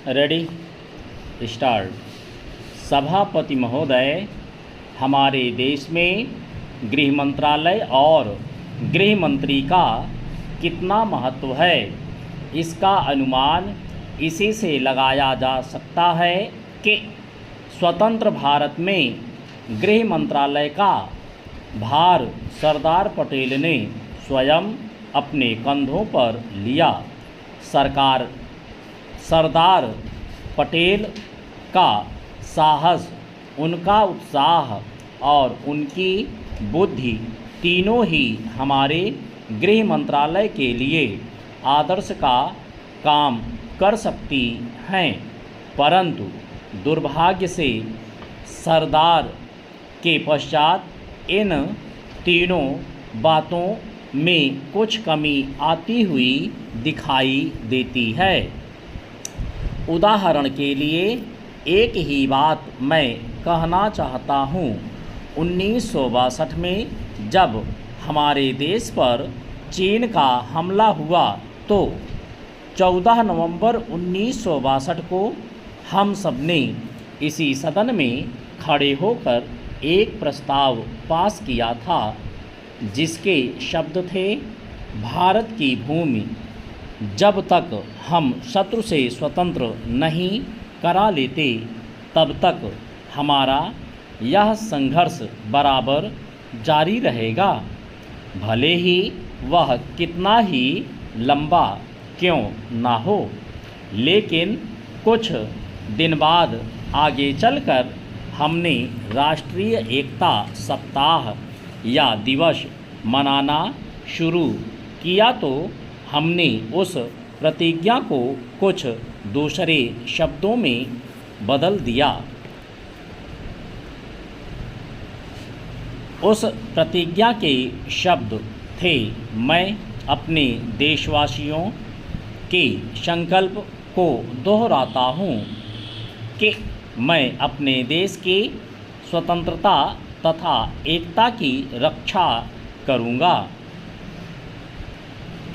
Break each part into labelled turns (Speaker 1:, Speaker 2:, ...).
Speaker 1: Ready start. सभापति महोदय, हमारे देश में गृह मंत्रालय और गृह मंत्री का कितना महत्व है, इसका अनुमान इसी से लगाया जा सकता है कि स्वतंत्र भारत में गृह मंत्रालय का भार सरदार पटेल ने स्वयं अपने कंधों पर लिया। सरदार पटेल का साहस, उनका उत्साह और उनकी बुद्धि तीनों ही हमारे गृह मंत्रालय के लिए आदर्श का काम कर सकती हैं, परंतु दुर्भाग्य से सरदार के पश्चात इन तीनों बातों में कुछ कमी आती हुई दिखाई देती है। उदाहरण के लिए एक ही बात मैं कहना चाहता हूँ। 1962 में जब हमारे देश पर चीन का हमला हुआ तो 14 नवंबर 1962 को हम सब ने इसी सदन में खड़े होकर एक प्रस्ताव पास किया था, जिसके शब्द थे, भारत की भूमि जब तक हम शत्रु से स्वतंत्र नहीं करा लेते तब तक हमारा यह संघर्ष बराबर जारी रहेगा, भले ही वह कितना ही लंबा क्यों ना हो। लेकिन कुछ दिन बाद आगे चलकर हमने राष्ट्रीय एकता सप्ताह या दिवस मनाना शुरू किया तो हमने उस प्रतिज्ञा को कुछ दूसरे शब्दों में बदल दिया। उस प्रतिज्ञा के शब्द थे, मैं अपने देशवासियों के संकल्प को दोहराता हूँ कि मैं अपने देश की स्वतंत्रता तथा एकता की रक्षा करूँगा,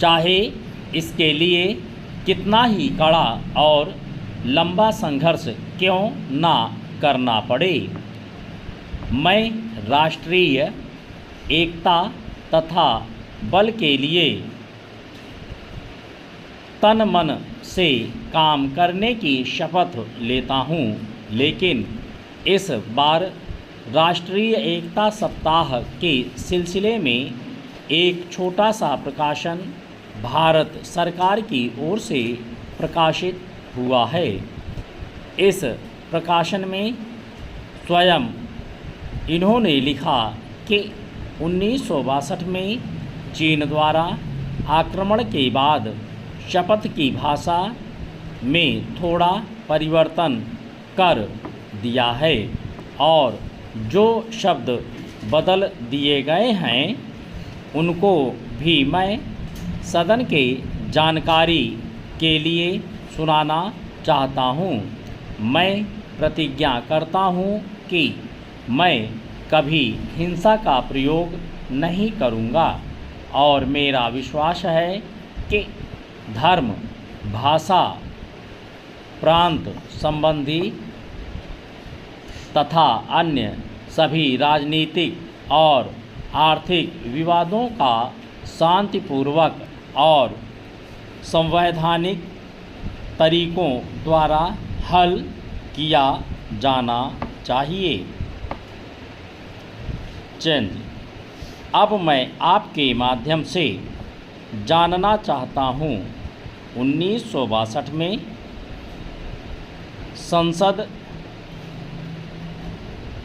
Speaker 1: चाहे इसके लिए कितना ही कड़ा और लंबा संघर्ष क्यों ना करना पड़े। मैं राष्ट्रीय एकता तथा बल के लिए तन मन से काम करने की शपथ लेता हूँ, लेकिन इस बार राष्ट्रीय एकता सप्ताह के सिलसिले में एक छोटा सा प्रकाशन भारत सरकार की ओर से प्रकाशित हुआ है। इस प्रकाशन में स्वयं इन्होंने लिखा कि 1962 में चीन द्वारा आक्रमण के बाद शपथ की भाषा में थोड़ा परिवर्तन कर दिया है और जो शब्द बदल दिए गए हैं उनको भी मैं सदन के जानकारी के लिए सुनाना चाहता हूँ। मैं प्रतिज्ञा करता हूँ कि मैं कभी हिंसा का प्रयोग नहीं करूँगा और मेरा विश्वास है कि धर्म, भाषा, प्रांत संबंधी तथा अन्य सभी राजनीतिक और आर्थिक विवादों का शांतिपूर्वक और संवैधानिक तरीकों द्वारा हल किया जाना चाहिए। चेंज। अब मैं आपके माध्यम से जानना चाहता हूँ, 1962 में संसद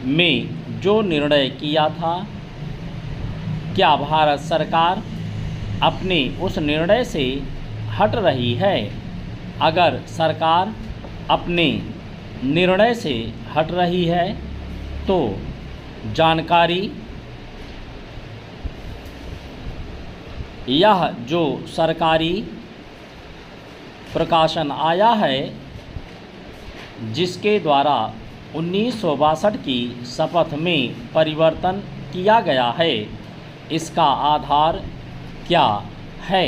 Speaker 1: में जो निर्णय किया था, क्या भारत सरकार अपने उस निर्णय से हट रही है? अगर सरकार अपने निर्णय से हट रही है तो जानकारी, यह जो सरकारी प्रकाशन आया है जिसके द्वारा 1962 की शपथ में परिवर्तन किया गया है, इसका आधार क्या है?